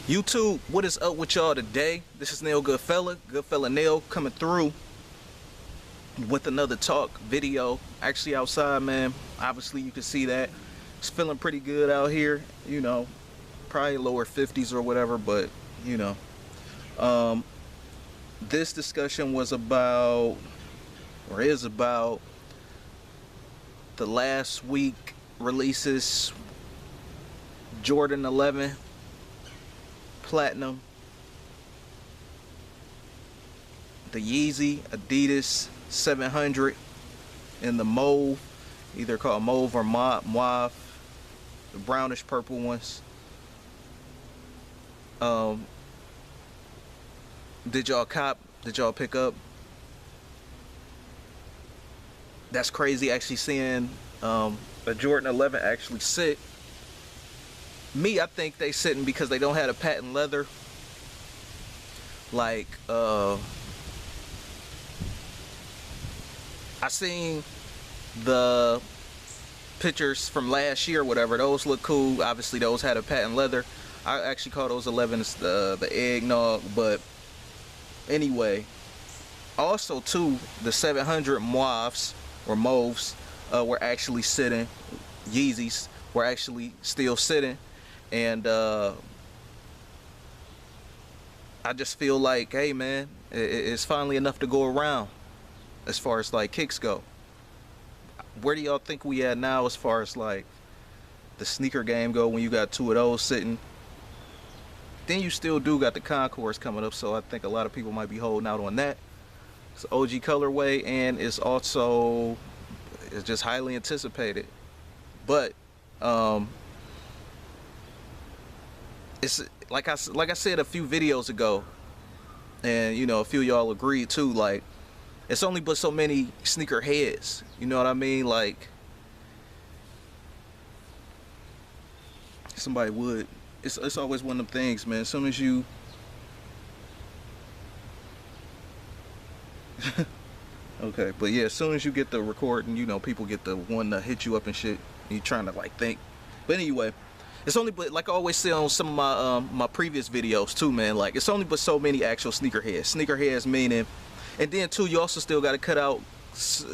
YouTube, what is up with y'all today? This is Nail Goodfella Nail, coming through with another talk video. Actually outside, man. Obviously you can see that. It's feeling pretty good out here, you know. Probably lower 50s or whatever, but you know. This discussion was about, or is about, the last week releases. Jordan 11 Platinum, the Yeezy Adidas 700 in the mauve, either called mauve or Muave, the brownish purple ones. Did y'all cop? Did y'all pick up? That's crazy actually seeing a Jordan 11 actually sit. Me, I think they sitting because they don't have a patent leather. Like, I seen the pictures from last year, whatever. Those look cool. Obviously, those had a patent leather. I actually call those 11s the eggnog. But anyway, also too, the 700 Muaves or Mauves were actually sitting. Yeezys were actually still sitting. And I just feel like, hey man, it's finally enough to go around as far as like kicks go. Where do y'all think we at now as far as like the sneaker game go when you got two of those sitting? Then you still do got the Concourse coming up, so I think a lot of people might be holding out on that. It's OG colorway, and it's just highly anticipated. But it's like I said a few videos ago, and you know, a few of y'all agreed too, like it's only but so many sneaker heads, you know what I mean? Like somebody would, it's always one of them things, man. As soon as you okay, but yeah, as soon as you get the recording, you know, people get the one to hit you up and shit, and you trying to like think. But anyway, it's only but, like I always say on some of my my previous videos too, man, like it's only but so many actual sneakerheads meaning. And then too, you also still got to cut out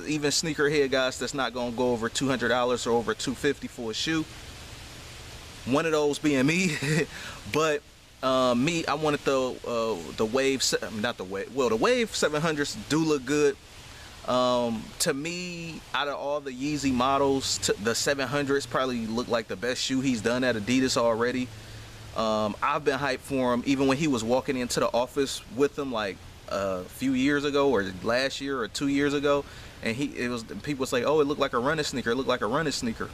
even sneakerhead guys that's not gonna go over $200 or over $250 for a shoe. One of those being me. But me, I wanted the Wave, not the Wave, well, the Wave 700s do look good. To me, out of all the Yeezy models, the 700s probably look like the best shoe he's done at Adidas already. I've been hyped for him even when he was walking into the office with them like a few years ago, or last year or 2 years ago, and people say, oh, it looked like a running sneaker, it looked like a running sneaker.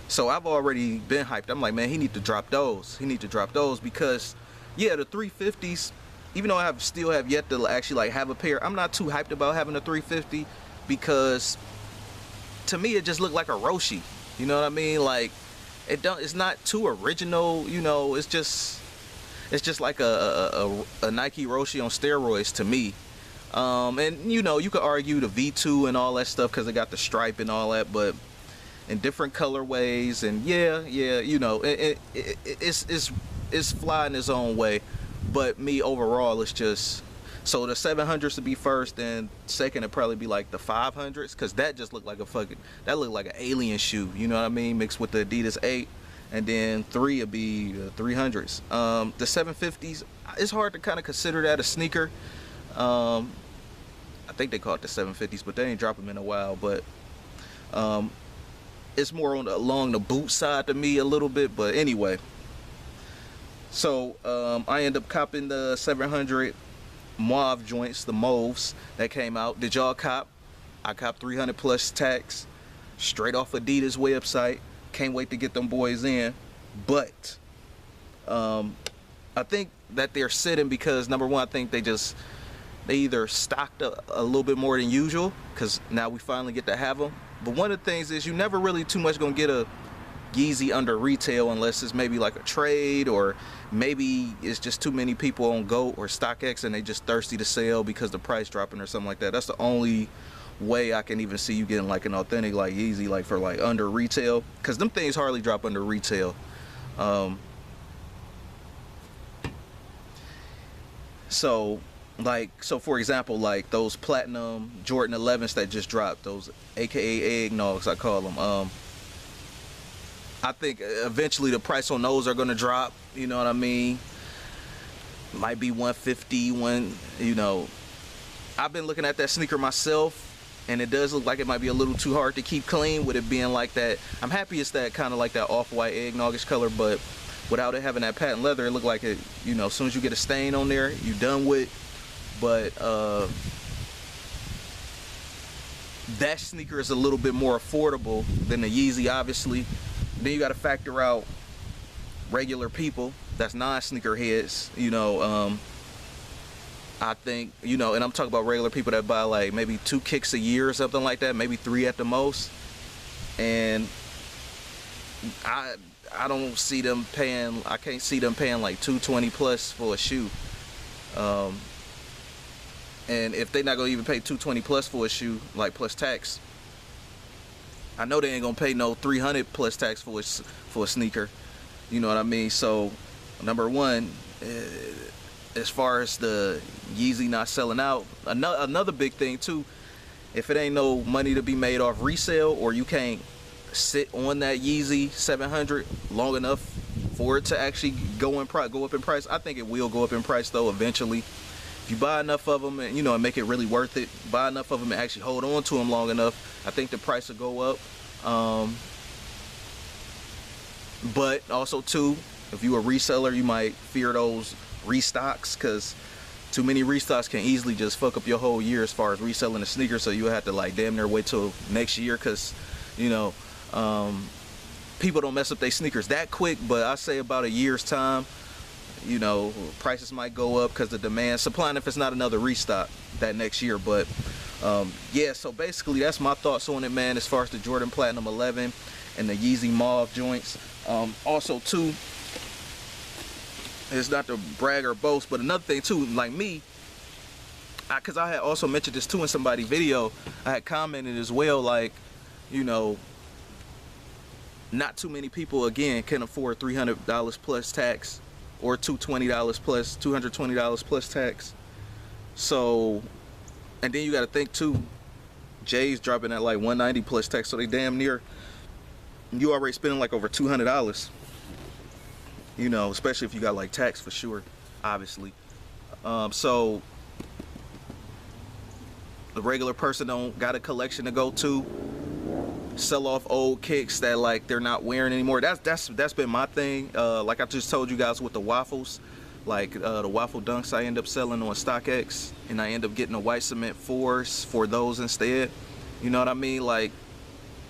So I've already been hyped. I'm like, man, he need to drop those. He need to drop those because, yeah, the 350s, even though I still have yet to actually like have a pair, I'm not too hyped about having a 350 because to me it just looked like a Roshi. You know what I mean? Like it's not too original. You know, it's just like a Nike Roshi on steroids to me. And you know, you could argue the V2 and all that stuff because it got the stripe and all that, but in different colorways, and yeah, you know, it's fly in its own way. But me overall, it's just, so the 700s to be first, and second it'd probably be like the 500s, because that just looked like that looked like an alien shoe, you know what I mean, mixed with the Adidas 8, and then 3 would be the 300s. The 750s, it's hard to kind of consider that a sneaker. I think they call it the 750s, but they ain't dropped them in a while, but it's more along the boot side to me a little bit, but anyway. So I end up copping the 700 Muave joints, the Mauves that came out. Did y'all cop? I copped 300 plus tax straight off Adidas website. Can't wait to get them boys in. But I think that they're sitting because, number one, I think they either stocked a little bit more than usual because now we finally get to have them. But one of the things is you never really too much gonna get a Yeezy under retail unless it's maybe like a trade, or maybe it's just too many people on GOAT or StockX and they just thirsty to sell because the price dropping or something like that. That's the only way I can even see you getting like an authentic like Yeezy like for like under retail, because them things hardly drop under retail. So so for example, like those platinum Jordan 11s that just dropped, those AKA eggnogs I call them. I think eventually the price on those are gonna drop. You know what I mean? Might be 150. You know, I've been looking at that sneaker myself, and it does look like it might be a little too hard to keep clean with it being like that. I'm happy it's that kind of like that off-white eggnogish color, but without it having that patent leather, it looked like it, you know, as soon as you get a stain on there, you done with. But that sneaker is a little bit more affordable than the Yeezy, obviously. Then you got to factor out regular people that's non-sneaker heads, you know. I think, you know, and I'm talking about regular people that buy like maybe 2 kicks a year or something like that, maybe 3 at the most. And I don't see them paying, I can't see them paying like $220 plus for a shoe. And if they're not gonna even pay $220 plus for a shoe, like plus tax, I know they ain't gonna pay no $300 plus tax for a sneaker. You know what I mean? So number one, as far as the Yeezy not selling out, another big thing too, if it ain't no money to be made off resale, or you can't sit on that Yeezy 700 long enough for it to actually go up in price. I think it will go up in price though eventually. If you buy enough of them and, you know, and make it really worth it, buy enough of them and actually hold on to them long enough, I think the price will go up. But also too, if you a reseller, you might fear those restocks, because too many restocks can easily just fuck up your whole year as far as reselling a sneaker. So you have to like damn near wait till next year, because, you know, people don't mess up their sneakers that quick. But I say about a year's time, you know, prices might go up because the demand, supply, and if it's not another restock that next year. But yeah, so basically that's my thoughts on it, man, as far as the Jordan Platinum 11 and the Yeezy Muave joints. Also too, it's not to brag or boast, but another thing too, like me, because I had also mentioned this too in somebody's video, I had commented as well, like, you know, not too many people again can afford $300 plus tax, or $220 plus tax. So, and then you got to think too, Jay's dropping at like $190 plus tax, so they damn near, you already spending like over $200. You know, especially if you got like tax for sure, obviously. So the regular person don't got a collection to go to, sell off old kicks that like they're not wearing anymore. That's been my thing. Like I just told you guys with the waffles, like the waffle dunks I end up selling on StockX, and I end up getting the white cement 4s for those instead. You know what I mean? Like,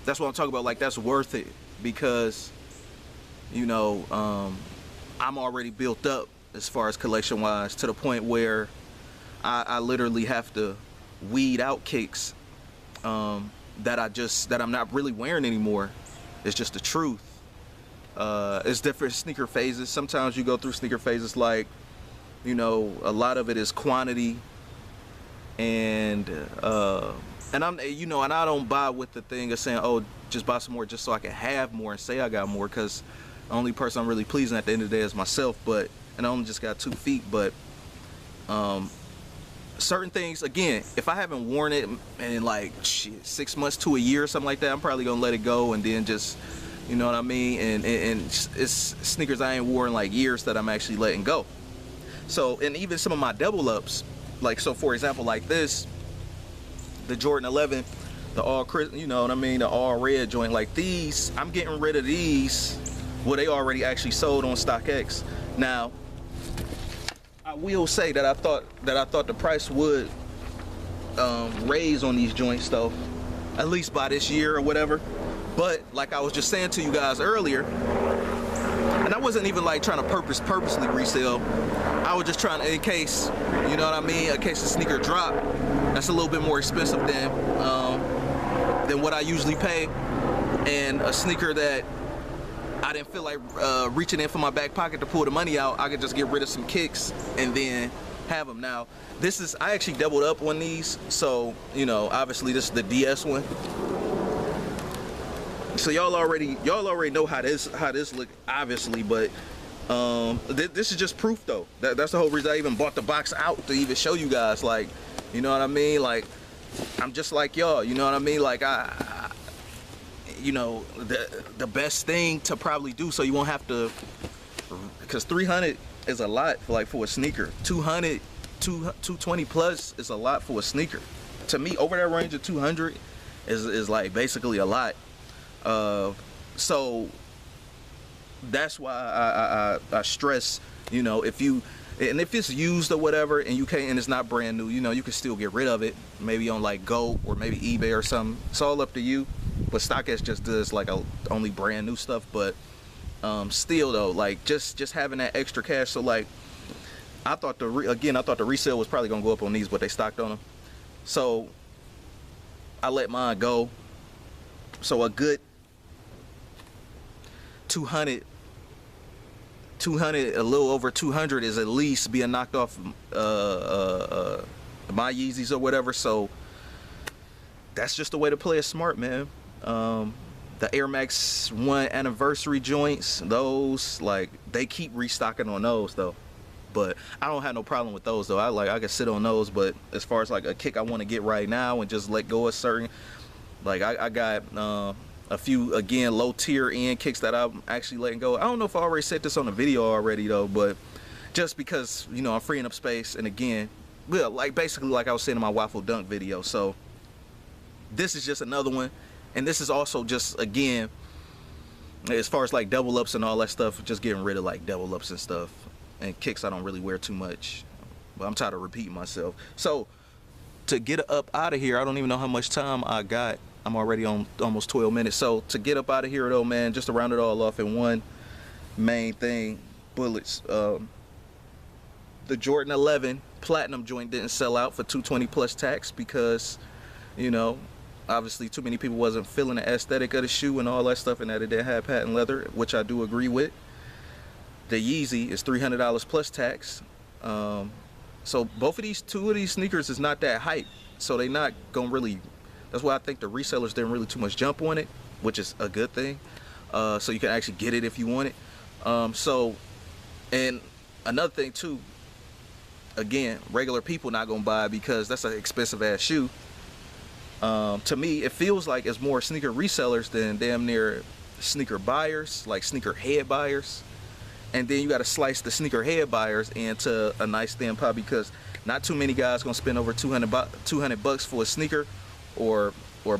that's what I'm talking about. Like, that's worth it, because, you know, I'm already built up as far as collection wise, to the point where I literally have to weed out kicks that I'm not really wearing anymore. It's just the truth. It's different sneaker phases. Sometimes you go through sneaker phases, like, you know, a lot of it is quantity, and I'm, you know, and I don't buy with the thing of saying, oh, just buy some more just so I can have more and say I got more, because the only person I'm really pleasing at the end of the day is myself. But, and I only just got 2 feet. But certain things, again, if I haven't worn it in like 6 months to a year or something like that, I'm probably gonna let it go, and then just, you know what I mean, and it's sneakers I ain't worn in like years that I'm actually letting go. So, and even some of my double ups, like, so for example, like this, the Jordan 11, the all, you know what I mean, the all red joint, like these, I'm getting rid of these. Well, they already actually sold on StockX. Now, I will say that I thought the price would raise on these joints though, at least by this year or whatever. But like I was just saying to you guys earlier, and I wasn't even like trying to purposely resell. I was just trying to, in case, you know what I mean, in case the sneaker drop, that's a little bit more expensive than what I usually pay, and a sneaker that I didn't feel like reaching in for my back pocket to pull the money out, I could just get rid of some kicks and then have them. Now, this is, I actually doubled up on these, so, you know, obviously this is the DS one. So y'all already know how this look, obviously, but This is just proof though. That's the whole reason I even bought the box out, to even show you guys, like, you know what I mean? Like, I'm just like y'all, you know what I mean? Like, you know, the best thing to probably do, so you won't have to, because 300 is a lot for a sneaker. 200, 220 plus is a lot for a sneaker. To me, over that range of 200 is like basically a lot. So that's why I stress, you know, if it's used or whatever, and you can't, and it's not brand new, you know, you can still get rid of it, maybe on like Go or maybe eBay or something. It's all up to you. But StockX just does like only brand new stuff. But still though, like just having that extra cash. So like, I thought the resale was probably gonna go up on these, but they stocked on them. So I let mine go. So a good 200, a little over 200 is at least being knocked off my Yeezys or whatever. So that's just the way to play it smart, man. The Air Max 1 anniversary joints, those, like, they keep restocking on those though. But I don't have no problem with those though. I can sit on those. But as far as like a kick I want to get right now and just let go of certain, like I got a few, again, low tier end kicks that I'm actually letting go. I don't know if I already said this on the video already though, but just because, you know, I'm freeing up space, and again, well, like basically like I was saying in my waffle dunk video. So this is just another one, and this is also just, again, as far as like double ups and all that stuff, just getting rid of like double ups and stuff, and kicks I don't really wear too much, but I'm tired of repeating myself. So to get up out of here, I don't even know how much time I got. I'm already on almost 12 minutes. So to get up out of here though, man, just to round it all off in one main thing, bullets. The Jordan 11 Platinum joint didn't sell out for $220 plus tax because, you know, obviously too many people wasn't feeling the aesthetic of the shoe and all that stuff, and that it didn't have patent leather, which I do agree with. The Yeezy is $300 plus tax. So two of these sneakers is not that hype, so they not gonna really, that's why I think the resellers didn't really too much jump on it, which is a good thing. So you can actually get it if you want it. So, and another thing too, again, regular people not gonna buy it because that's an expensive ass shoe. To me, it feels like it's more sneaker resellers than damn near sneaker buyers, like sneaker head buyers. And then you got to slice the sneaker head buyers into a nice thin pie, because not too many guys gonna spend over 200 bucks for a sneaker, or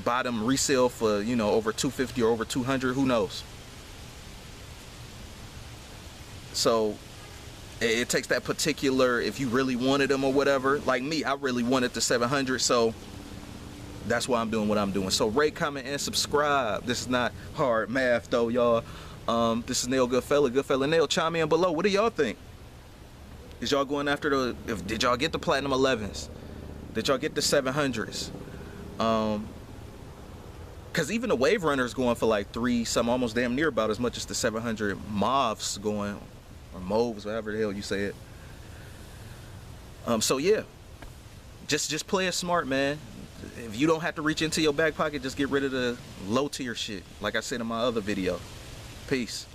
buy them resale for, you know, over 250 or over 200, who knows. So it takes that particular, if you really wanted them or whatever. Like me, I really wanted the 700, so that's why I'm doing what I'm doing. So rate, comment, and subscribe. This is not hard math though, y'all. This is Nail Goodfella Nail. Chime in below. What do y'all think? Is y'all going after did y'all get the Platinum 11s? Did y'all get the 700s? Cause even the Wave Runner is going for like some almost damn near about as much as the 700 Mauves going, or Mauves, whatever the hell you say it. So yeah, just play it smart, man. If you don't have to reach into your back pocket, just get rid of the low tier shit, like I said in my other video. Peace.